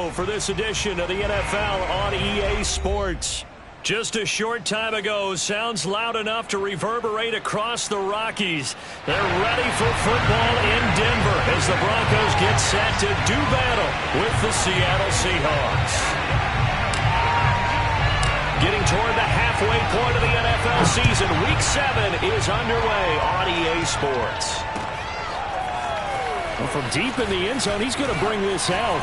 go for this edition of the NFL on EA Sports. Just a short time ago, sounds loud enough to reverberate across the Rockies. They're ready for football in Denver as the Broncos get set to do battle with the Seattle Seahawks. Getting toward the halfway point of the NFL season, Week 7 is underway on EA Sports. Well, from deep in the end zone, he's going to bring this out.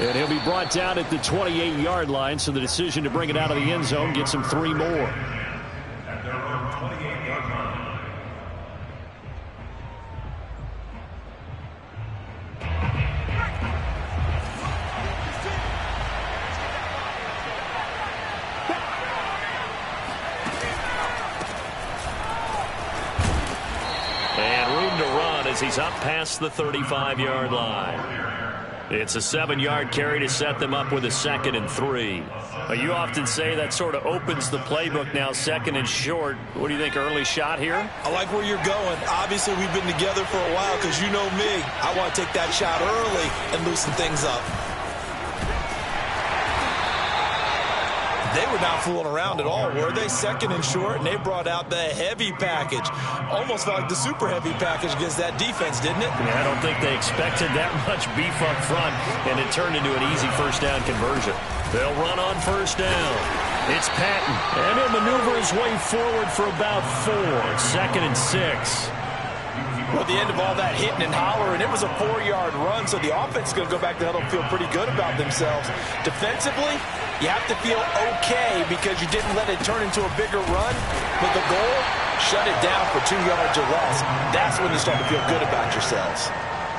And he'll be brought down at the 28-yard line, so the decision to bring it out of the end zone gets him 3 more. At their own 28-yard line. And room to run as he's up past the 35-yard line. It's a 7-yard carry to set them up with a 2nd and 3. You often say that sort of opens the playbook now, 2nd and short. What do you think, early shot here? I like where you're going. Obviously, we've been together for a while because you know me. I want to take that shot early and loosen things up. They were not fooling around at all, were they? 2nd and short, and they brought out the heavy package. Almost felt like the super heavy package against that defense, didn't it? Yeah, I don't think they expected that much beef up front, and it turned into an easy first down conversion. They'll run on first down. It's Patton, and he'll maneuver his way forward for about 4. 2nd and 6. Well, at the end of all that hitting and hollering, it was a 4-yard run, so the offense is going to go back to huddle and feel pretty good about themselves. Defensively, you have to feel okay because you didn't let it turn into a bigger run, but the goal, shut it down for 2 yards or less. That's when you start to feel good about yourselves.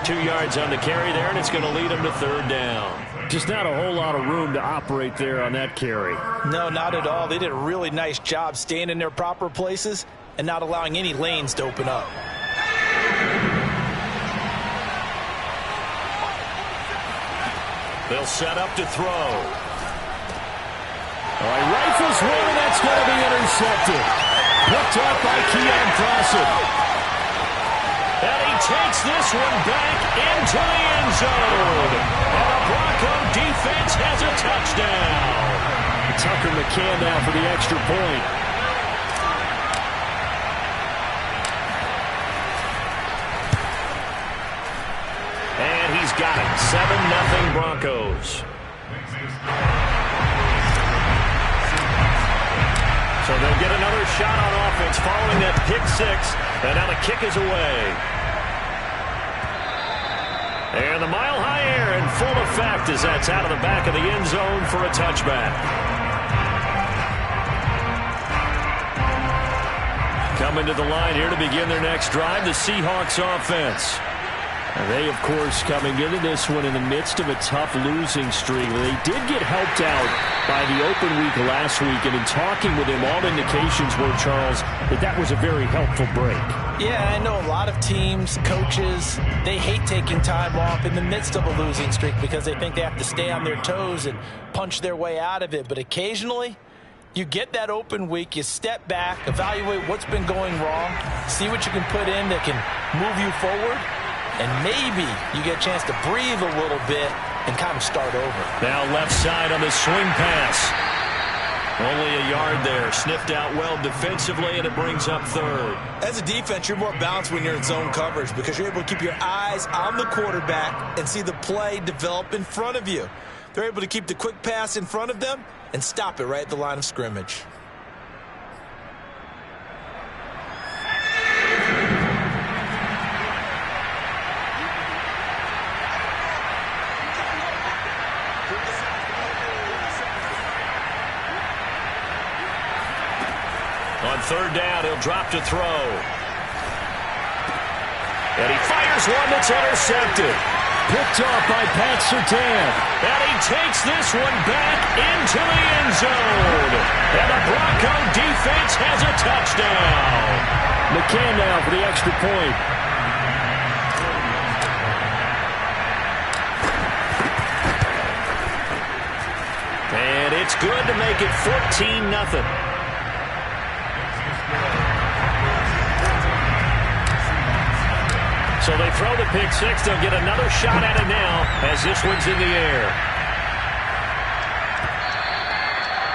2 yards on the carry there, and it's going to lead them to 3rd down. Just not a whole lot of room to operate there on that carry. No, not at all. They did a really nice job staying in their proper places and not allowing any lanes to open up. They'll set up to throw. All right, rifles one, and that's going to be intercepted. Picked up by Keon Crossen. And he takes this one back into the end zone. And the Bronco defense has a touchdown. Tucker McCann now for the extra point. And he's got it. 7-0 Broncos. So they'll get another shot on offense following that pick 6. And now the kick is away. And the mile-high air in full effect as that's out of the back of the end zone for a touchback. Coming to the line here to begin their next drive, the Seahawks offense. And they, of course, coming into this one in the midst of a tough losing streak. They did get helped out by the open week last week, and in talking with him, all indications were, Charles, that was a very helpful break. Yeah, I know a lot of teams, coaches, they hate taking time off in the midst of a losing streak because they think they have to stay on their toes and punch their way out of it. But occasionally, you get that open week, you step back, evaluate what's been going wrong, see what you can put in that can move you forward, and maybe you get a chance to breathe a little bit and kind of start over. Now left side on the swing pass. Only a yard there. Sniffed out well defensively, and it brings up 3rd. As a defense, you're more balanced when you're in zone coverage because you're able to keep your eyes on the quarterback and see the play develop in front of you. They're able to keep the quick pass in front of them and stop it right at the line of scrimmage. On 3rd down, he'll drop to throw. And he fires one that's intercepted. Picked off by Pat Surtain. And he takes this one back into the end zone. And the Bronco defense has a touchdown. McCann now for the extra point. And it's good to make it 14-0. So they throw the pick six. They'll get another shot at it now as this one's in the air.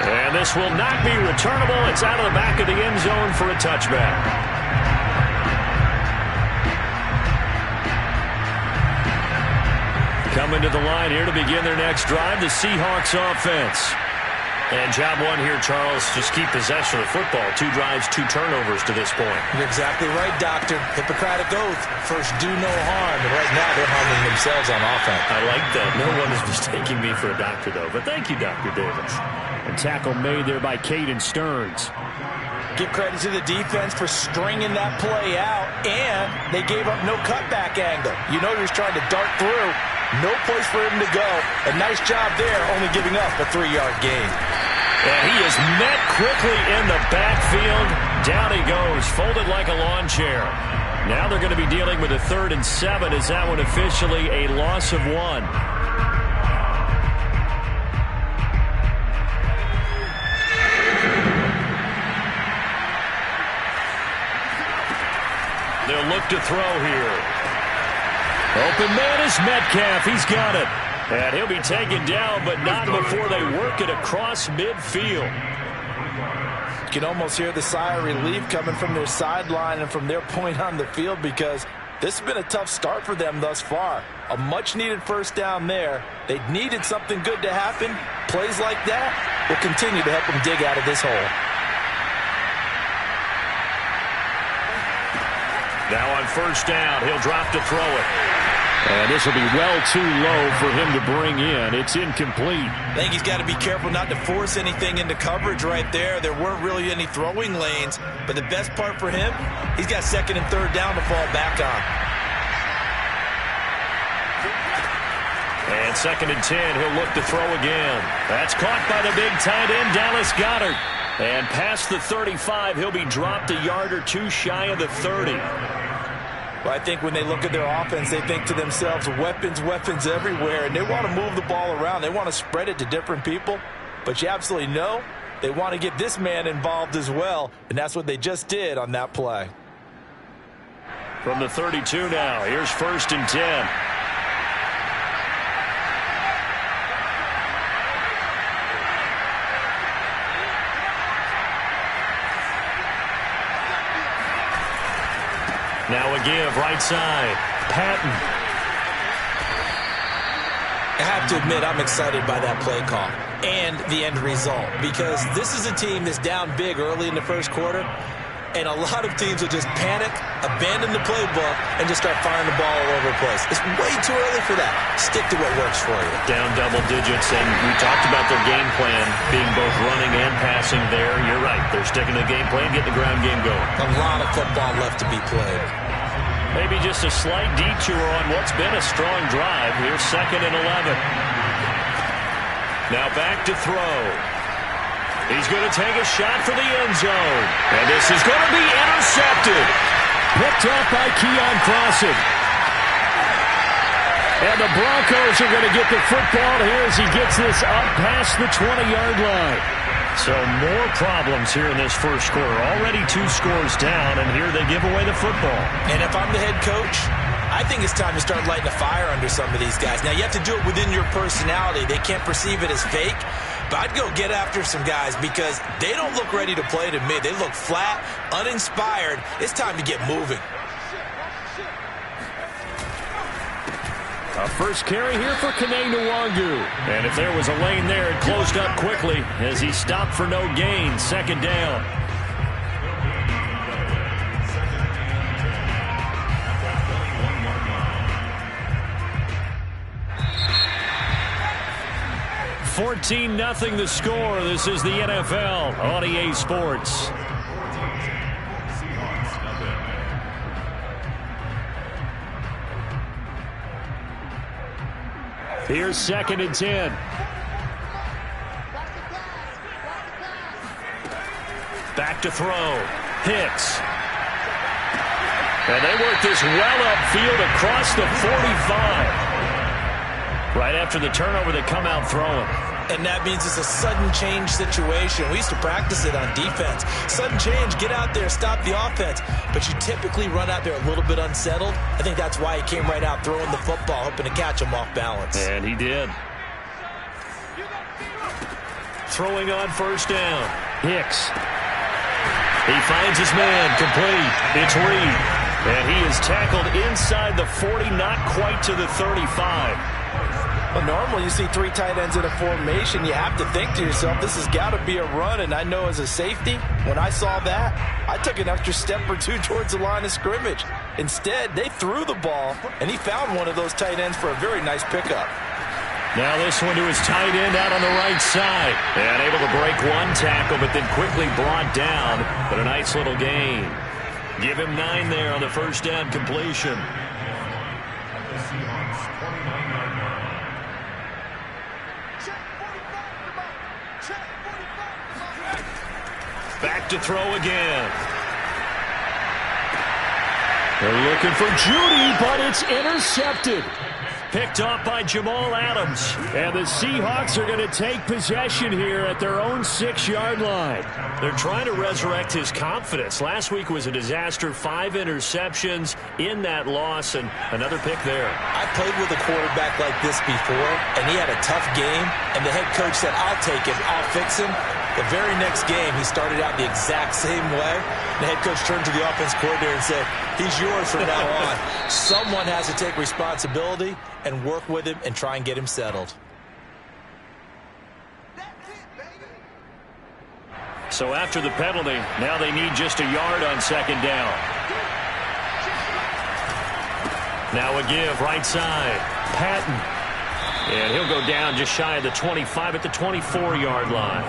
And this will not be returnable. It's out of the back of the end zone for a touchback. Coming to the line here to begin their next drive, the Seahawks offense. And job one here, Charles, just keep possession of the football. 2 drives, 2 turnovers to this point. You're exactly right, Doctor. Hippocratic oath. First, do no harm. And right now, they're harming themselves on offense. I like that. No one is mistaking me for a doctor, though. But thank you, Dr. Davis. A tackle made there by Caden Stearns. Give credit to the defense for stringing that play out, and they gave up no cutback angle. You know he was trying to dart through. No place for him to go. A nice job there, only giving up a 3-yard gain. And he is met quickly in the backfield. Down he goes, folded like a lawn chair. Now they're going to be dealing with a 3rd and 7. Is that one officially a loss of 1? They'll look to throw here. Open man is Metcalf. He's got it. And he'll be taken down, but not before they work it across midfield. You can almost hear the sigh of relief coming from their sideline and from their point on the field, because this has been a tough start for them thus far. A much-needed first down there. They needed something good to happen. Plays like that will continue to help them dig out of this hole. Now on first down, he'll drop to throw it. And this will be well too low for him to bring in. It's incomplete. I think he's got to be careful not to force anything into coverage right there. There weren't really any throwing lanes. But the best part for him, he's got 2nd and 3rd down to fall back on. And 2nd and 10, he'll look to throw again. That's caught by the big tight end, Dallas Goedert. And past the 35, he'll be dropped a yard or 2 shy of the 30. Well, I think when they look at their offense, they think to themselves, weapons, weapons everywhere, and they want to move the ball around. They want to spread it to different people, but you absolutely know they want to get this man involved as well, and that's what they just did on that play. From the 32 now, here's 1st and 10. Now a give, right side. Patton. I have to admit, I'm excited by that play call and the end result, because this is a team that's down big early in the first quarter, and a lot of teams will just panic, abandon the playbook, and just start firing the ball all over the place. It's way too early for that. Stick to what works for you. Down double digits, and we talked about their game plan being both running and passing there. You're right. They're sticking to the game plan, getting the ground game going. A lot of football left to be played. Maybe just a slight detour on what's been a strong drive. Here's 2nd and 11. Now back to throw. He's going to take a shot for the end zone. And this is going to be intercepted. Picked up by Keon Crossen. And the Broncos are going to get the football here as he gets this up past the 20-yard line. So more problems here in this first quarter. Already 2 scores down, and here they give away the football. And if I'm the head coach, I think it's time to start lighting a fire under some of these guys. Now, you have to do it within your personality. They can't perceive it as fake. But I'd go get after some guys because they don't look ready to play to me. They look flat, uninspired. It's time to get moving. A first carry here for Kene Nwangu. And if there was a lane there, it closed up quickly as he stopped for no gain. 2nd down. $14-0 the score. This is the NFL on EA Sports. Here's 2nd and 10. Back to throw. Hicks. And they work this well upfield across the 45. Right after the turnover, they come out throwing. And that means it's a sudden change situation. We used to practice it on defense. Sudden change, get out there, stop the offense. But you typically run out there a little bit unsettled. I think that's why he came right out throwing the football, hoping to catch him off balance. And he did. Throwing on first down. Hicks. He finds his man, complete. It's Reed. And he is tackled inside the 40, not quite to the 35. Well, normally you see 3 tight ends in a formation. You have to think to yourself, this has got to be a run. And I know as a safety, when I saw that, I took an extra step or 2 towards the line of scrimmage. Instead, they threw the ball, and he found one of those tight ends for a very nice pickup. Now this one to his tight end out on the right side. And able to break one tackle, but then quickly brought down. But a nice little gain. Give him 9 there on the first down completion. Back to throw again. They're looking for Judy, but it's intercepted. Picked off by Jamal Adams. And the Seahawks are going to take possession here at their own 6-yard line. They're trying to resurrect his confidence. Last week was a disaster. 5 interceptions in that loss, and another pick there. I played with a quarterback like this before, and he had a tough game, and the head coach said, I'll take him, I'll fix him. The very next game, he started out the exact same way. The head coach turned to the offense coordinator and said, he's yours from now on. Someone has to take responsibility and work with him and try and get him settled. So after the penalty, now they need just a yard on second down. Now a give, right side. Patton. And he'll go down just shy of the 25 at the 24-yard line.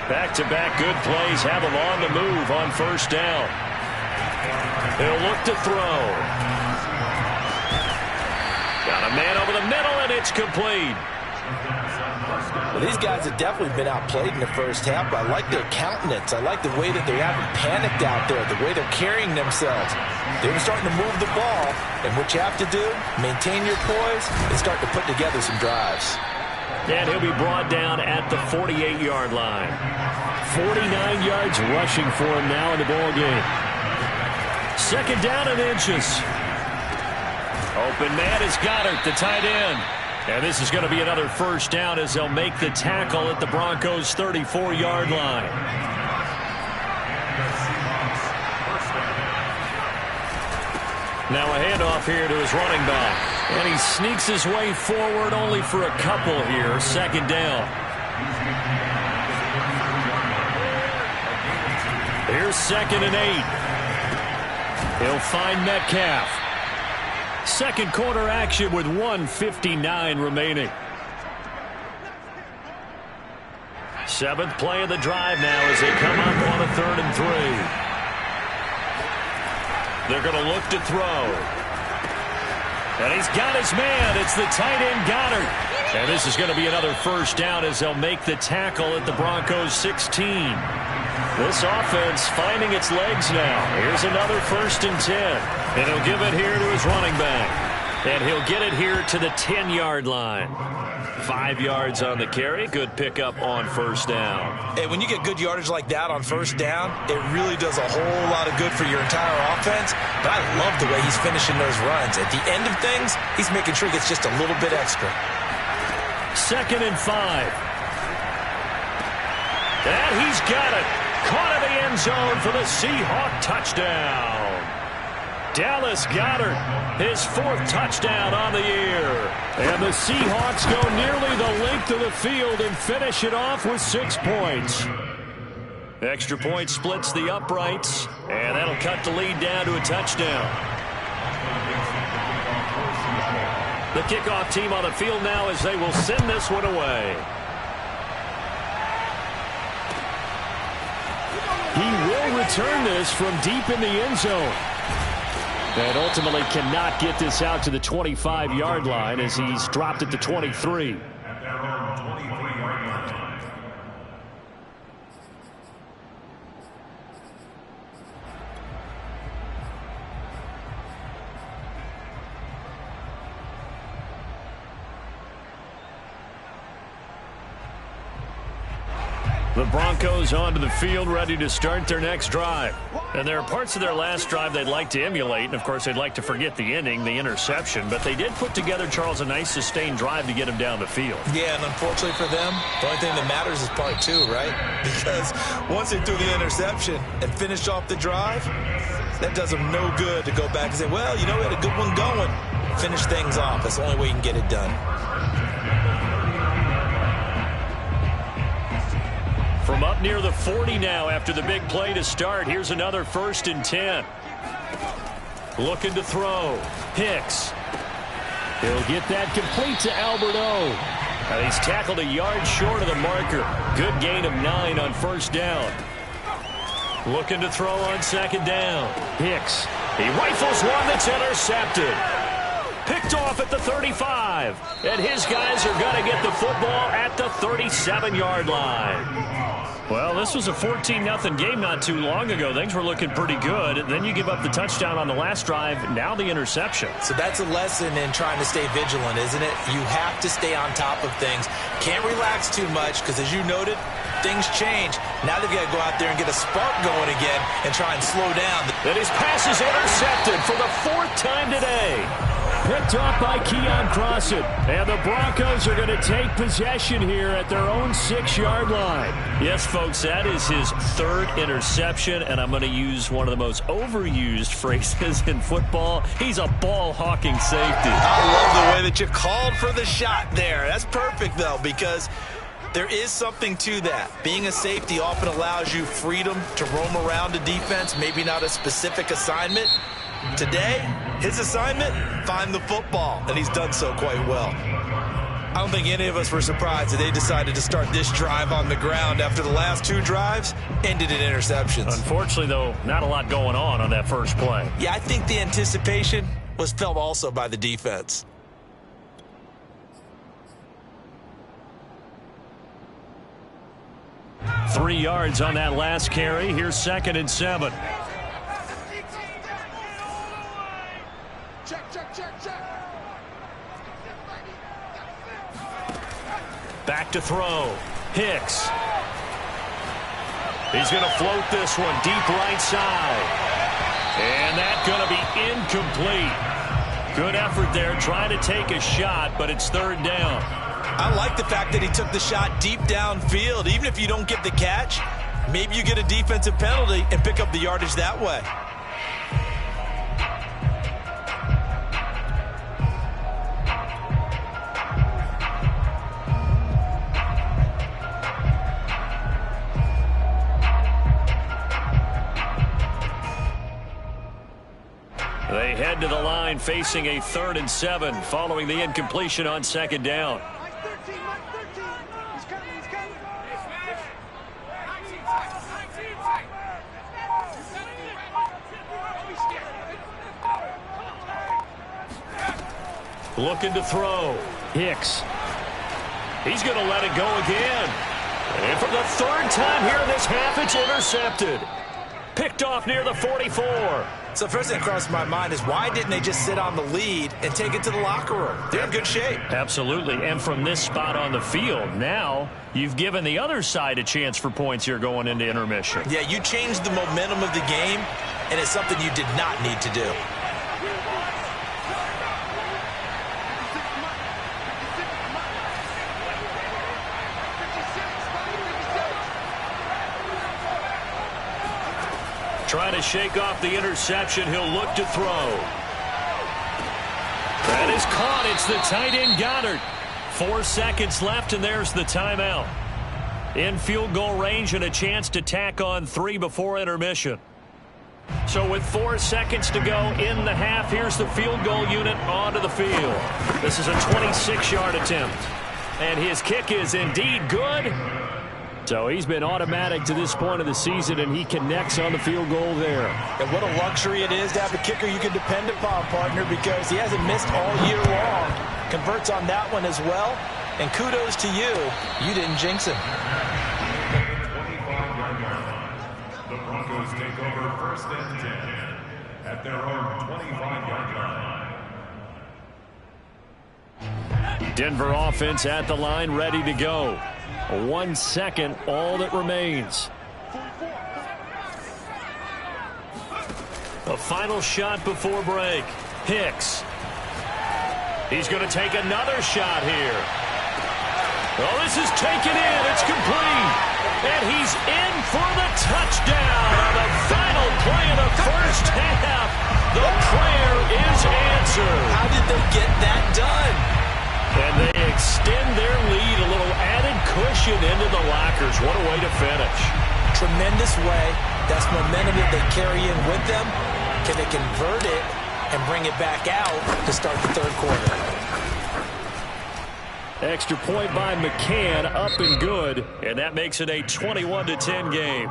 Back-to-back good plays have him on the move on first down. He'll look to throw. Got a man over the middle, and it's complete. Well, these guys have definitely been outplayed in the first half, but I like their countenance. I like the way that they haven't panicked out there, the way they're carrying themselves. They're starting to move the ball, and what you have to do, maintain your poise and start to put together some drives. And he'll be brought down at the 48-yard line. 49 yards rushing for him now in the ball game. Second down and inches. Open man is Goddard, the tight end. And this is going to be another first down as they'll make the tackle at the Broncos' 34-yard line. Now a handoff here to his running back. And he sneaks his way forward only for a couple here. Second down. Here's 2nd and 8. He'll find Metcalf. Second quarter action with 1:59 remaining. 7th play of the drive now as they come up on a 3rd and 3. They're going to look to throw. And he's got his man. It's the tight end Goddard. And this is going to be another first down as they'll make the tackle at the Broncos' 16. This offense finding its legs now. Here's another 1st and 10. And he'll give it here to his running back. And he'll get it here to the 10-yard line. 5 yards on the carry. Good pickup on first down. Hey, when you get good yardage like that on first down, it really does a whole lot of good for your entire offense. But I love the way he's finishing those runs. At the end of things, he's making sure he gets just a little bit extra. 2nd and 5. And he's got it. Caught in the end zone for the Seahawk touchdown. Dallas Goedert, his 4th touchdown on the year. And the Seahawks go nearly the length of the field and finish it off with 6 points. Extra point splits the uprights, and that'll cut the lead down to a touchdown. The kickoff team on the field now as they will send this one away. He will return this from deep in the end zone. And ultimately cannot get this out to the 25-yard line as he's dropped at the 23. The Broncos onto the field, ready to start their next drive. And there are parts of their last drive they'd like to emulate. And, of course, they'd like to forget the ending, the interception. But they did put together, Charles, a nice sustained drive to get him down the field. Yeah, and unfortunately for them, the only thing that matters is part two, right? Because once they threw the interception and finished off the drive, that does them no good to go back and say, well, you know, we had a good one going. Finish things off. That's the only way you can get it done. From up near the 40 now after the big play to start. Here's another 1st and 10. Looking to throw. Hicks. He'll get that complete to Alberto. And he's tackled a yard short of the marker. Good gain of 9 on 1st down. Looking to throw on 2nd down. Hicks. He rifles one that's intercepted. Picked off at the 35. And his guys are going to get the football at the 37-yard line. Well, this was a 14-0 game not too long ago. Things were looking pretty good. And then you give up the touchdown on the last drive. Now the interception. So that's a lesson in trying to stay vigilant, isn't it? You have to stay on top of things. Can't relax too much because, as you noted, things change. Now they've got to go out there and get a spark going again and try and slow down. And his pass is intercepted for the 4th time today. Picked off by Keon Crossan. And the Broncos are going to take possession here at their own 6-yard line. Yes, folks, that is his 3rd interception, and I'm going to use one of the most overused phrases in football. He's a ball-hawking safety. I love the way that you called for the shot there. That's perfect, though, because there is something to that. Being a safety often allows you freedom to roam around a defense, maybe not a specific assignment. Today, his assignment, find the football, and he's done so quite well. I don't think any of us were surprised that they decided to start this drive on the ground after the last 2 drives ended in interceptions. Unfortunately, though, not a lot going on that first play. Yeah, I think the anticipation was felt also by the defense. Three yards on that last carry. Here's 2nd and 7. Back to throw. Hicks. He's going to float this one deep right side. And that's going to be incomplete. Good effort there trying to take a shot, but it's 3rd down. I like the fact that he took the shot deep downfield. Even if you don't get the catch, maybe you get a defensive penalty and pick up the yardage that way. They head to the line facing a 3rd and 7 following the incompletion on 2nd down. Looking to throw. Hicks. He's going to let it go again. And for the 3rd time here in this half, it's intercepted. Picked off near the 44. So first thing that crossed my mind is why didn't they just sit on the lead and take it to the locker room? They're in good shape. Absolutely. And from this spot on the field, now you've given the other side a chance for points here going into intermission. Yeah, you changed the momentum of the game, and it's something you did not need to do. Trying to shake off the interception. He'll look to throw. That is caught. It's the tight end Goddard. 4 seconds left, and there's the timeout. In field goal range and a chance to tack on 3 before intermission. So with 4 seconds to go in the half, here's the field goal unit onto the field. This is a 26-yard attempt. And his kick is indeed good. So he's been automatic to this point of the season, and he connects on the field goal there. And what a luxury it is to have a kicker you can depend upon, partner, because he hasn't missed all year long. Converts on that one as well. And kudos to you. You didn't jinx him. 25-yard line. The Broncos take over 1st and 10 at their own 25-yard line. Denver offense at the line, ready to go. 1 second, all that remains. A final shot before break. Hicks. He's going to take another shot here. Oh, this is taken in. It's complete. And he's in for the touchdown on the final play of the first half. The prayer is answered. How did they get that done? And they extend their lead, a little added cushion into the lockers. What a way to finish. Tremendous way. That's momentum that they carry in with them. Can they convert it and bring it back out to start the third quarter? Extra point by McCann, up and good, and that makes it a 21-10 game.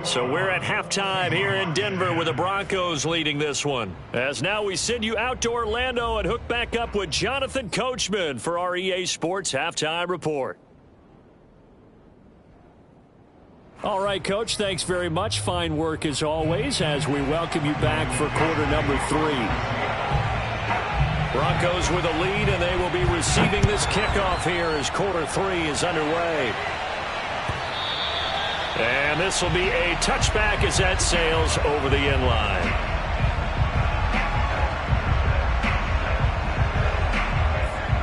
So we're at halftime here in Denver with the Broncos leading this one. As now we send you out to Orlando and hook back up with Jonathan Coachman for our EA Sports Halftime Report. All right, Coach, thanks very much. Fine work as always as we welcome you back for quarter number 3. Broncos with a lead, and they will be receiving this kickoff here as quarter 3 is underway. And this will be a touchback as that sails over the end line.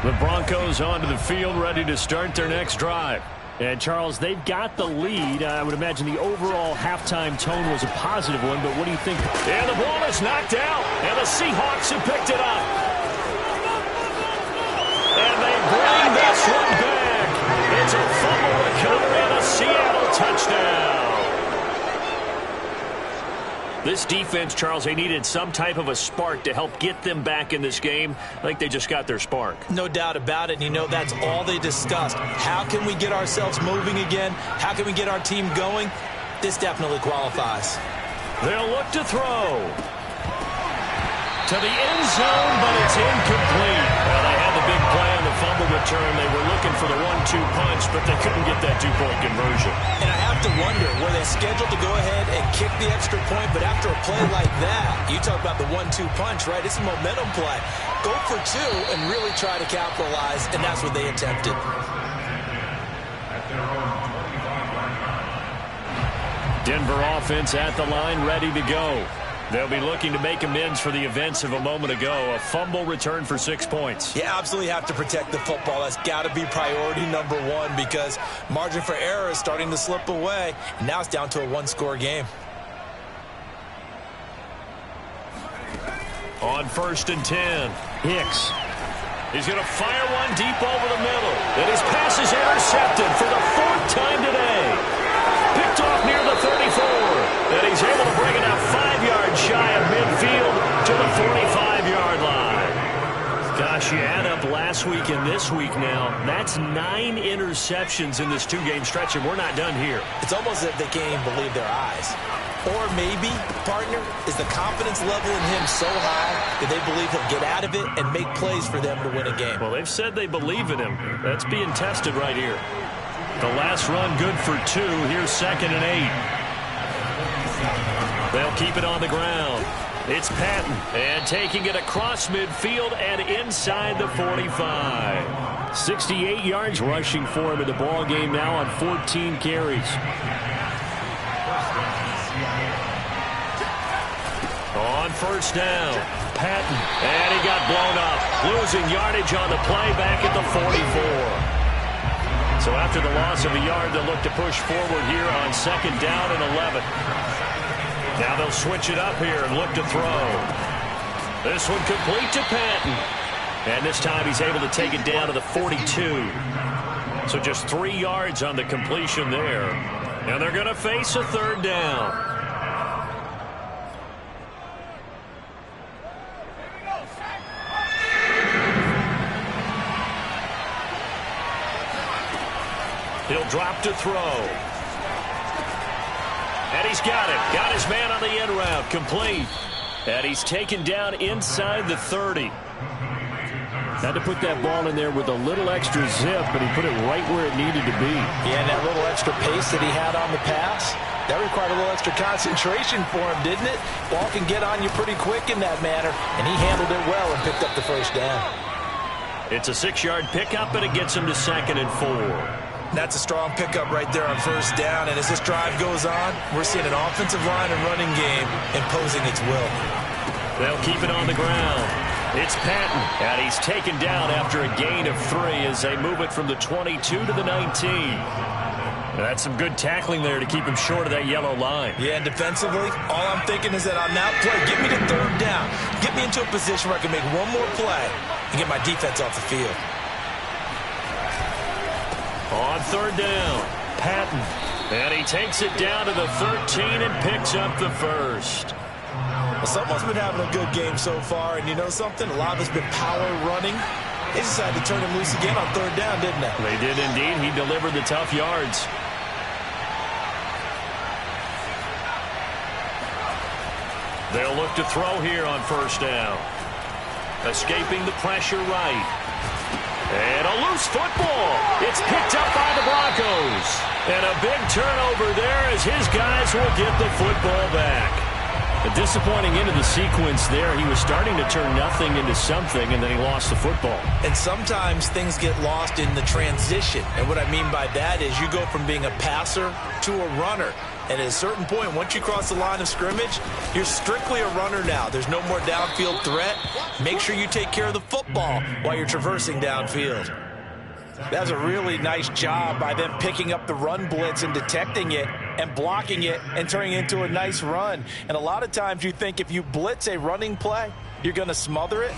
The Broncos onto the field, ready to start their next drive. And, Charles, they've got the lead. I would imagine the overall halftime tone was a positive one, but what do you think? And the ball is knocked out, and the Seahawks have picked it up. And they bring this one back. It's a fumble recovery and a Seattle touchdown. This defense, Charles, they needed some type of a spark to help get them back in this game. I think they just got their spark. No doubt about it. And you know, that's all they discussed. How can we get ourselves moving again? How can we get our team going? This definitely qualifies. They'll look to throw. To the end zone, but it's incomplete. Well, they had the big play on the fumble return. They were looking for the 1-2 punch, but they couldn't get that 2-point conversion. And I have to wonder, were they scheduled to go ahead and kick the extra point? But after a play like that, you talk about the 1-2 punch, right? It's a momentum play. Go for 2 and really try to capitalize, and that's what they attempted. Denver offense at the line, ready to go. They'll be looking to make amends for the events of a moment ago. A fumble return for 6 points. You absolutely have to protect the football. That's got to be priority number 1 because margin for error is starting to slip away. And now it's down to a 1-score game. On 1st and 10, Hicks. He's going to fire one deep over the middle. And his pass is intercepted for the 4th time today. Picked off near the 34. And he's able to bring it up 5 yards shy of midfield to the 45-yard line. Gosh, you add up last week and this week now. That's 9 interceptions in this 2-game stretch, and we're not done here. It's almost as if they can't even believe their eyes. Or maybe, partner, is the confidence level in him so high that they believe he'll get out of it and make plays for them to win a game. Well, they've said they believe in him. That's being tested right here. The last run good for 2. Here's 2nd and 8. They'll keep it on the ground. It's Patton, and taking it across midfield and inside the 45. 68 yards rushing for him in the ball game now on 14 carries. On 1st down, Patton, and he got blown up, losing yardage on the play back at the 44. So after the loss of a yard, they'll look to push forward here on 2nd down and 11. Now they'll switch it up here and look to throw. This one complete to Patton. And this time he's able to take it down to the 42. So just 3 yards on the completion there. And they're going to face a 3rd down. He'll drop to throw. And he's got it. Got his man on the end route. Complete. And he's taken down inside the 30. Had to put that ball in there with a little extra zip, but he put it right where it needed to be. Yeah, and that little extra pace that he had on the pass, that required a little extra concentration for him, didn't it? Ball can get on you pretty quick in that manner, and he handled it well and picked up the 1st down. It's a 6-yard pickup, and it gets him to 2nd and 4. That's a strong pickup right there on first down. And as this drive goes on, we're seeing an offensive line and running game imposing its will. They'll keep it on the ground. It's Patton, and he's taken down after a gain of 3 as they move it from the 22 to the 19. That's some good tackling there to keep him short of that yellow line. Yeah, and defensively, all I'm thinking is that on that play, get me to third down. Get me into a position where I can make one more play and get my defense off the field. On third down, Patton. And he takes it down to the 13 and picks up the first. Well, someone's been having a good game so far, and you know something? A lot of it's been power running. They decided to turn him loose again on third down, didn't they? They did indeed. He delivered the tough yards. They'll look to throw here on first down. Escaping the pressure right. And a loose football. It's picked up by the Broncos. And a big turnover there as his guys will get the football back. A disappointing end of the sequence there. He was starting to turn nothing into something, and then he lost the football. And sometimes things get lost in the transition. And what I mean by that is you go from being a passer to a runner. And at a certain point, once you cross the line of scrimmage, you're strictly a runner now. There's no more downfield threat. Make sure you take care of the football while you're traversing downfield. That was a really nice job by them picking up the run blitz and detecting it and blocking it and turning it into a nice run. And a lot of times you think if you blitz a running play, you're going to smother it.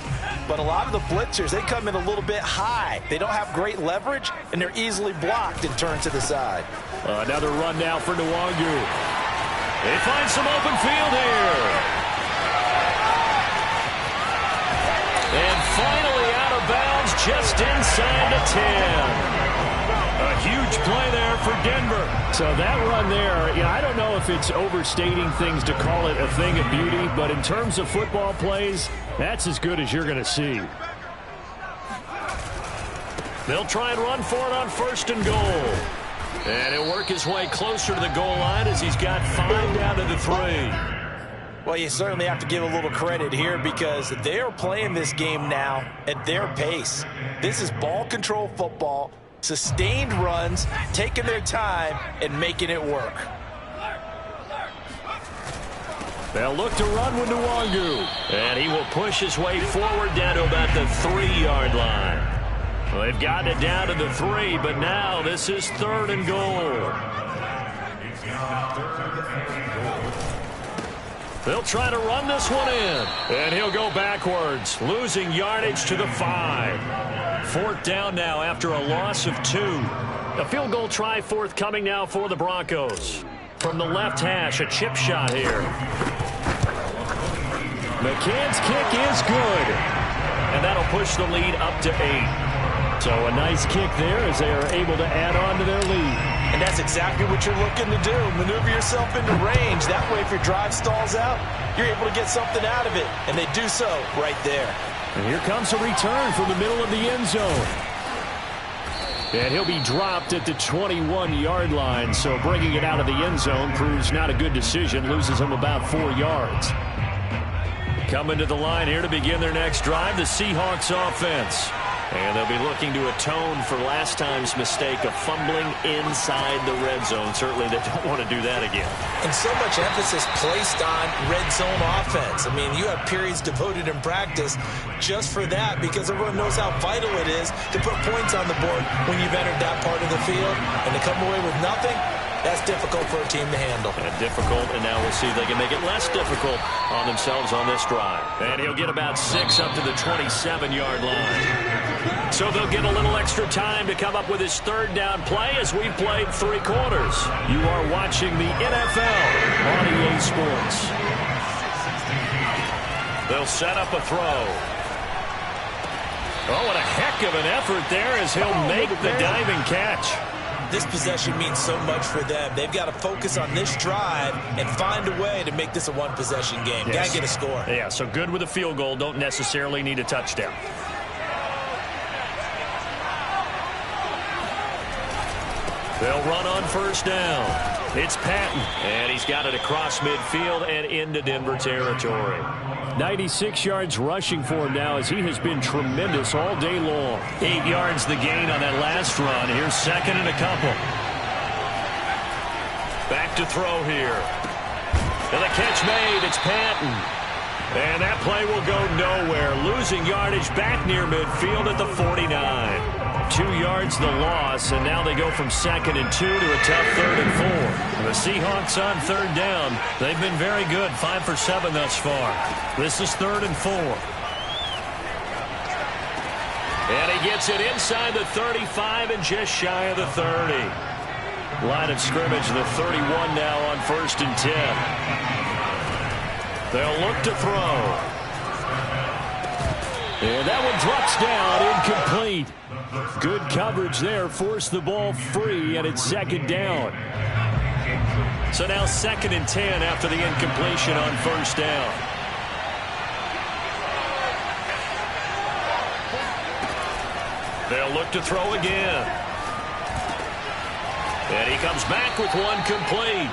But a lot of the blitzers, they come in a little bit high. They don't have great leverage, and they're easily blocked and turned to the side. Another run now for Nwangu. They find some open field here. And finally out of bounds just inside the 10. A huge play there for Denver. So that run there, I don't know if it's overstating things to call it a thing of beauty, but in terms of football plays, that's as good as you're going to see. They'll try and run for it on first and goal. And he'll work his way closer to the goal line as he's got 5 down to the 3. Well, you certainly have to give a little credit here because they are playing this game now at their pace. This is ball control football, sustained runs, taking their time and making it work. They'll look to run with Nwangu. And he will push his way forward down to about the 3-yard line. Well, they've gotten it down to the 3, but now this is third and goal. They'll try to run this one in. And he'll go backwards, losing yardage to the 5. Fourth down now after a loss of 2. A field goal try forthcoming now for the Broncos. From the left hash, a chip shot here. McCann's kick is good. And that'll push the lead up to 8. So a nice kick there as they are able to add on to their lead. And that's exactly what you're looking to do. Maneuver yourself into range. That way, if your drive stalls out, you're able to get something out of it. And they do so right there. And here comes a return from the middle of the end zone. And he'll be dropped at the 21-yard line. So bringing it out of the end zone proves not a good decision. Loses him about 4 yards. Coming to the line here to begin their next drive, the Seahawks offense. And they'll be looking to atone for last time's mistake of fumbling inside the red zone. Certainly they don't want to do that again. And so much emphasis placed on red zone offense. I mean, you have periods devoted in practice just for that because everyone knows how vital it is to put points on the board when you've entered that part of the field. And to come away with nothing, that's difficult for a team to handle. And difficult, and now we'll see if they can make it less difficult on themselves on this drive. And he'll get about 6 up to the 27-yard line. So they'll get a little extra time to come up with his third down play as we've played 3 quarters. You are watching the NFL on EA Sports. They'll set up a throw. Oh, what a heck of an effort there as he'll make the diving catch. This possession means so much for them. They've got to focus on this drive and find a way to make this a one-possession game. Yes. Got to get a score. Yeah, so good with a field goal. Don't necessarily need a touchdown. They'll run on first down. It's Patton, and he's got it across midfield and into Denver territory. 96 yards rushing for him now as he has been tremendous all day long. 8 yards the gain on that last run. Here's second and a couple. Back to throw here. And the catch made. It's Patton. And that play will go nowhere. Losing yardage back near midfield at the 49. 2 yards the loss, and now they go from 2nd and 2 to a tough 3rd and 4. The Seahawks on 3rd down. They've been very good, 5 for 7 thus far. This is 3rd and 4. And he gets it inside the 35 and just shy of the 30. Line of scrimmage, the 31 now on 1st and 10. They'll look to throw. And that one drops down, incomplete. Good coverage there, forced the ball free, and it's 2nd down. So now 2nd and 10 after the incompletion on 1st down. They'll look to throw again. And he comes back with one complete.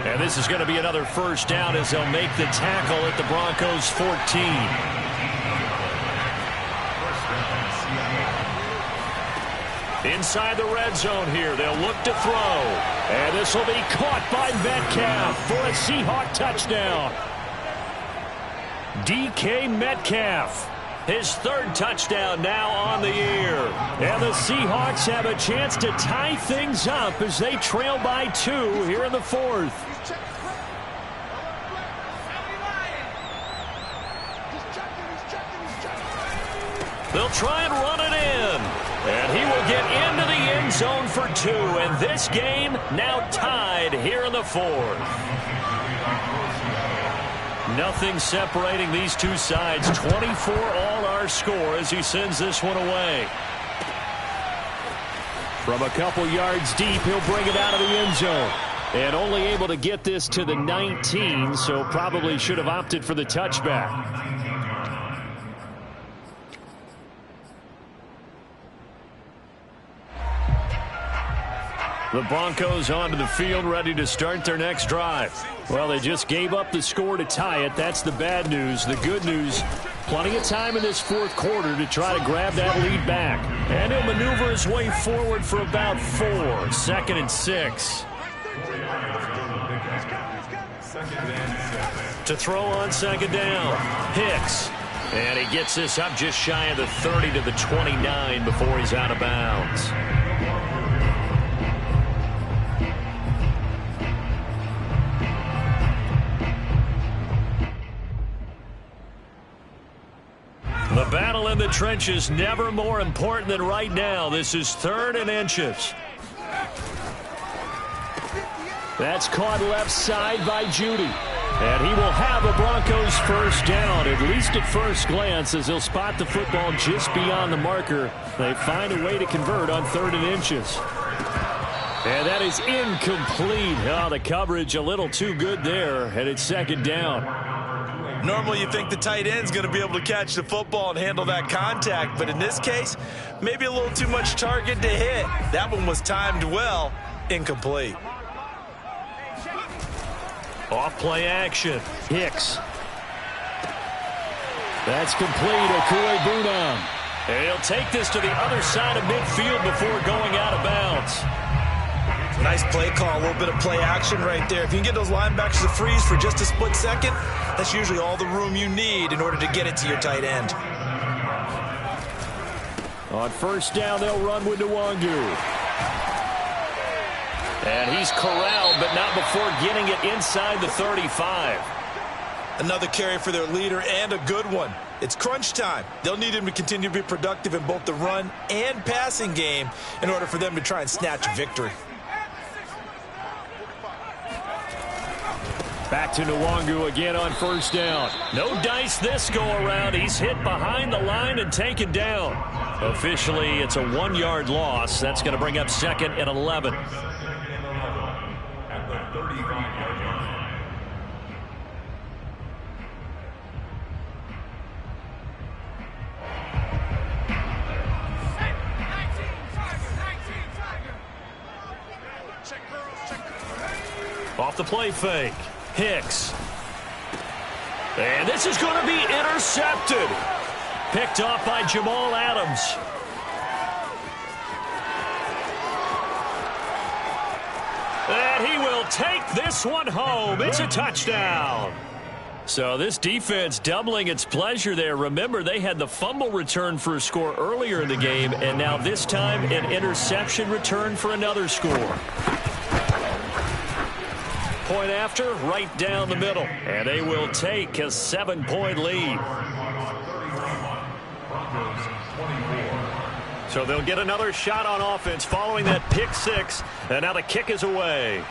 And this is going to be another 1st down as they'll make the tackle at the Broncos' 14. Inside the red zone here. They'll look to throw. And this will be caught by Metcalf for a Seahawk touchdown. DK Metcalf. His 3rd touchdown now on the year. And the Seahawks have a chance to tie things up as they trail by 2 here in the 4th. They'll try and run it in. And he will get into the end zone for 2. And this game now tied here in the 4th. Nothing separating these two sides. 24 all our score as he sends this one away. From a couple yards deep, he'll bring it out of the end zone. And only able to get this to the 19, so probably should have opted for the touchback. The Broncos onto the field, ready to start their next drive. Well, they just gave up the score to tie it. That's the bad news. The good news, plenty of time in this 4th quarter to try to grab that lead back. And he'll maneuver his way forward for about 4. 2nd and 6. To throw on 2nd down. Hicks. And he gets this up just shy of the 30 to the 29 before he's out of bounds. The battle in the trenches never more important than right now. This is 3rd and inches. That's caught left side by Judy. And he will have a Broncos 1st down, at least at first glance, as he'll spot the football just beyond the marker. They find a way to convert on 3rd and inches. And that is incomplete. Oh, the coverage a little too good there, and it's 2nd down. Normally you think the tight end's going to be able to catch the football and handle that contact, but in this case, maybe a little too much target to hit. That one was timed well, incomplete. Off play action. Hicks. That's complete. Okuegbunam. And he'll take this to the other side of midfield before going out of bounds. Nice play call, a little bit of play action right there. If you can get those linebackers to freeze for just a split second, that's usually all the room you need in order to get it to your tight end. On 1st down, they'll run with Nwangu. And he's corralled, but not before getting it inside the 35. Another carry for their leader, and a good one. It's crunch time. They'll need him to continue to be productive in both the run and passing game in order for them to try and snatch a victory. Back to Nwangu again on 1st down. No dice this go around. He's hit behind the line and taken down. Officially, it's a 1-yard loss. That's going to bring up 2nd and 11. At the 35-yard line. Off the play fake. Hicks. And this is going to be intercepted. Picked off by Jamal Adams. And he will take this one home. It's a touchdown. So this defense doubling its pleasure there. Remember, they had the fumble return for a score earlier in the game, and now this time an interception return for another score. Point after, right down the middle. And they will take a 7-point lead. So they'll get another shot on offense following that pick six. And now the kick is away.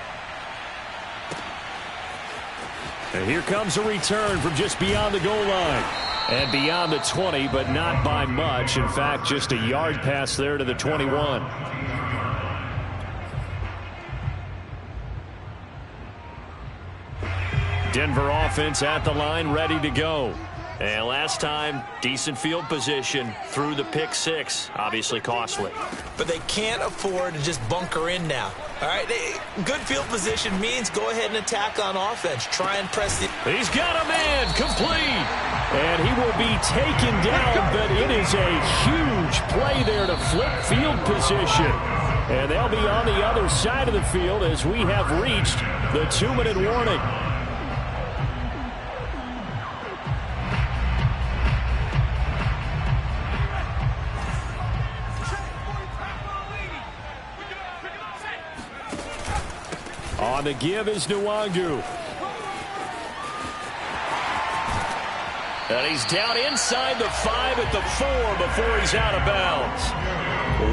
And here comes a return from just beyond the goal line. And beyond the 20, but not by much. In fact, just a yard pass there to the 21. Denver offense at the line, ready to go. And last time, decent field position through the pick six. Obviously costly. But they can't afford to just bunker in now. All right, good field position means go ahead and attack on offense. Try and press the... He's got a man, complete. And he will be taken down, but it is a huge play there to flip field position. And they'll be on the other side of the field as we have reached the 2-minute warning. On the give is Nwangu. And he's down inside the 5 at the 4 before he's out of bounds.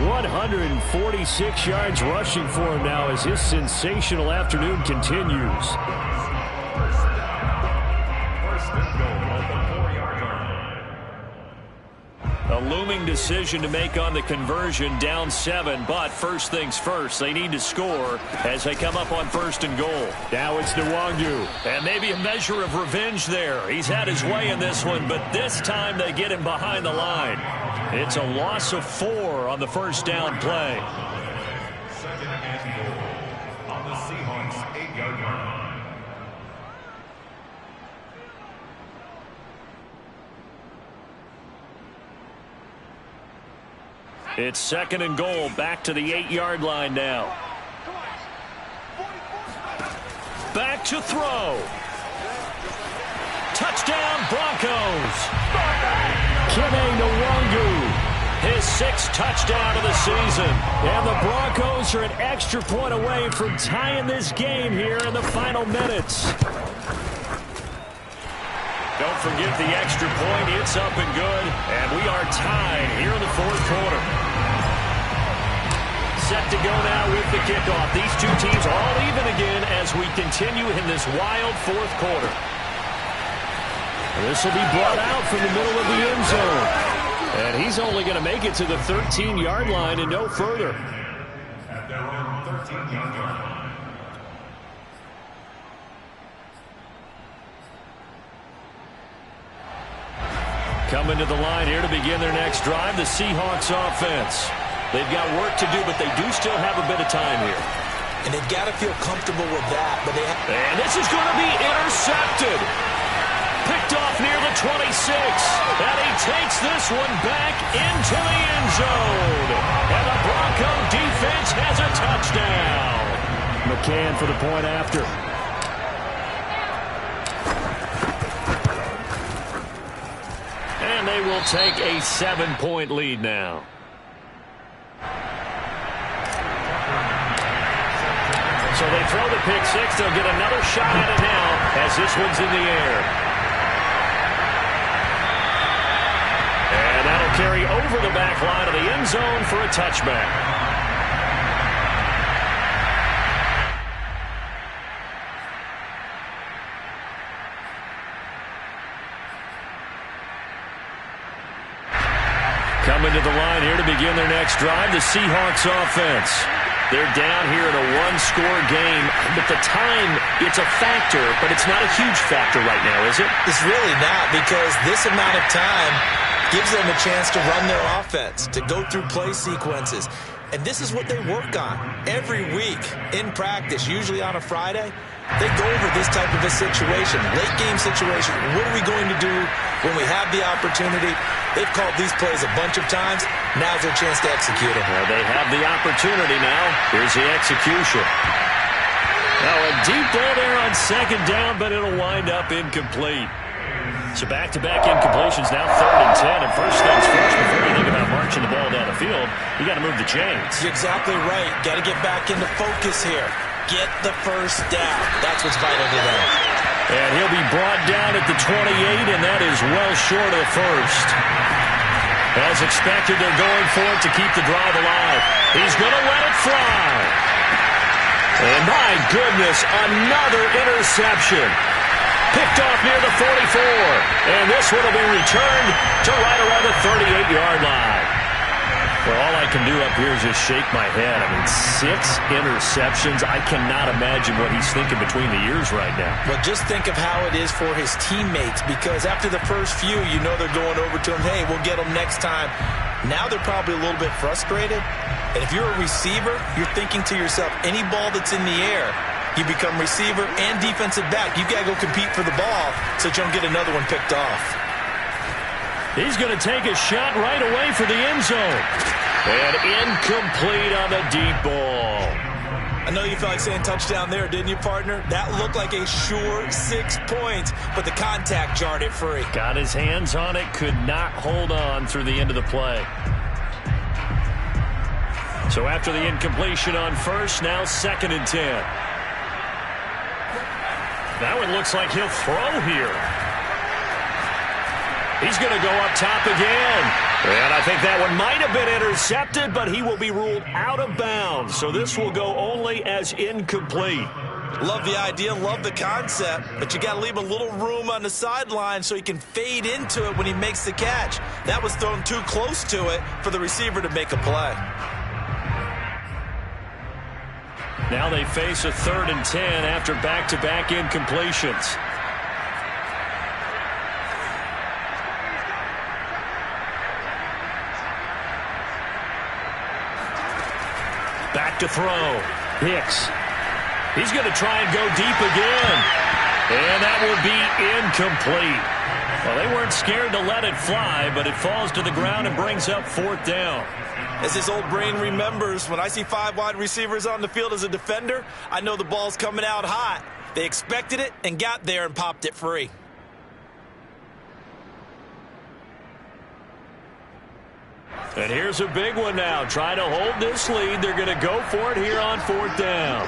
146 yards rushing for him now as his sensational afternoon continues. A looming decision to make on the conversion, down 7, but first things first, they need to score as they come up on 1st and goal. Now it's Nwangu, and maybe a measure of revenge there. He's had his way in this one, but this time they get him behind the line. It's a loss of 4 on the first down play. 2nd and goal on the Seahawks 8-yard line. It's 2nd and goal, back to the 8-yard line now. Back to throw. Touchdown, Broncos. Kene Nwangu, his 6th touchdown of the season. And the Broncos are an extra point away from tying this game here in the final minutes. Don't forget the extra point. It's up and good. And we are tied here in the 4th quarter. Set to go now with the kickoff. These two teams all even again as we continue in this wild 4th quarter. This will be brought out from the middle of the end zone. And he's only going to make it to the 13-yard line and no further. At their own 13-yard line. Coming to the line here to begin their next drive, the Seahawks offense. They've got work to do, but they do still have a bit of time here. And they've got to feel comfortable with that. But and this is going to be intercepted. Picked off near the 26. And he takes this one back into the end zone. And the Bronco defense has a touchdown. McCann for the point after. And they will take a 7-point lead now. So they throw the pick six. They'll get another shot at it now as this one's in the air. And that'll carry over the back line of the end zone for a touchback. Coming to the line here to begin their next drive, the Seahawks offense. They're down here in a one-score game, but the time, it's a factor, but it's not a huge factor right now, is it? It's really not, because this amount of time, gives them a chance to run their offense, to go through play sequences. And this is what they work on every week in practice, usually on a Friday. They go over this type of a situation, late game situation. What are we going to do when we have the opportunity? They've called these plays a bunch of times. Now's their chance to execute them. Well, they have the opportunity now. Here's the execution. Now a deep ball there on second down, but it'll wind up incomplete. So back-to-back incompletions, now 3rd and 10. And first things first, before you think about marching the ball down the field, you got to move the chains. You're exactly right. Got to get back into focus here. Get the first down. That's what's vital to them. And he'll be brought down at the 28, and that is well short of the first. As expected, they're going for it to keep the drive alive. He's going to let it fly. And my goodness, another interception. Picked off near the 44. And this one will be returned to right around the 38-yard line. Well, all I can do up here is just shake my head. I mean, 6 interceptions. I cannot imagine what he's thinking between the ears right now. Well, just think of how it is for his teammates, because after the first few, you know they're going over to him, hey, we'll get them next time. Now they're probably a little bit frustrated. And if you're a receiver, you're thinking to yourself, any ball that's in the air, you become receiver and defensive back. You've got to go compete for the ball so that you don't get another one picked off. He's going to take a shot right away for the end zone. And incomplete on the deep ball. I know you felt like saying touchdown there, didn't you, partner? That looked like a sure 6 points, but the contact jarred it free. Got his hands on it, could not hold on through the end of the play. So after the incompletion on first, now 2nd and 10. That one looks like he'll throw here. He's going to go up top again. And I think that one might have been intercepted, but he will be ruled out of bounds. So this will go only as incomplete. Love the idea, love the concept, but you got to leave a little room on the sideline so he can fade into it when he makes the catch. That was thrown too close to it for the receiver to make a play. Now they face a 3rd and 10 after back-to-back incompletions. Back to throw. Hicks. He's going to try and go deep again. And that would be incomplete. Well, they weren't scared to let it fly, but it falls to the ground and brings up 4th down. As his old brain remembers, when I see 5 wide receivers on the field as a defender, I know the ball's coming out hot. They expected it and got there and popped it free. And here's a big one now. Trying to hold this lead. They're going to go for it here on 4th down.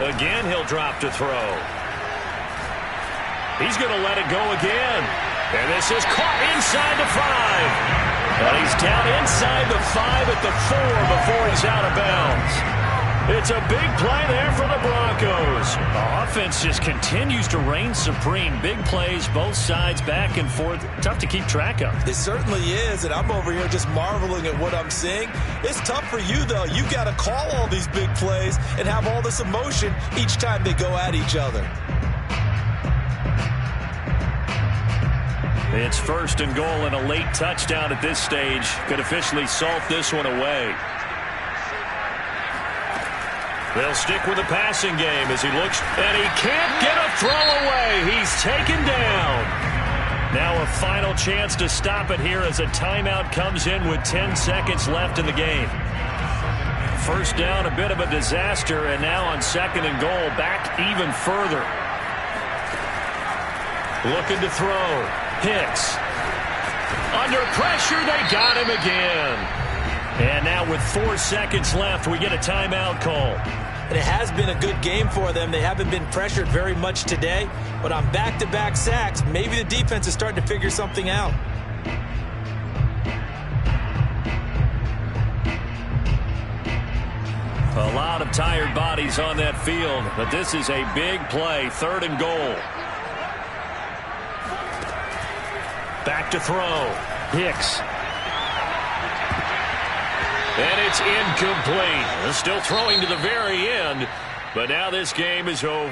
Again, he'll drop to throw. He's going to let it go again. And this is caught inside the 5. And he's down inside the 5 at the 4 before he's out of bounds. It's a big play there for the Broncos. The offense just continues to reign supreme. Big plays, both sides, back and forth. Tough to keep track of. It certainly is, and I'm over here just marveling at what I'm seeing. It's tough for you, though. You've got to call all these big plays and have all this emotion each time they go at each other. It's 1st and goal, and a late touchdown at this stage could officially salt this one away. They'll stick with the passing game as he looks, and he can't get a throw away. He's taken down. Now a final chance to stop it here as a timeout comes in with 10 seconds left in the game. First down, a bit of a disaster, and now on 2nd and goal, back even further. Looking to throw. Hicks. Under pressure, they got him again. And now with 4 seconds left, we get a timeout call. And it has been a good game for them. They haven't been pressured very much today, but on back-to-back sacks, maybe the defense is starting to figure something out. A lot of tired bodies on that field, but this is a big play, 3rd and goal. Back to throw. Hicks. And it's incomplete. Still throwing to the very end, but now this game is over.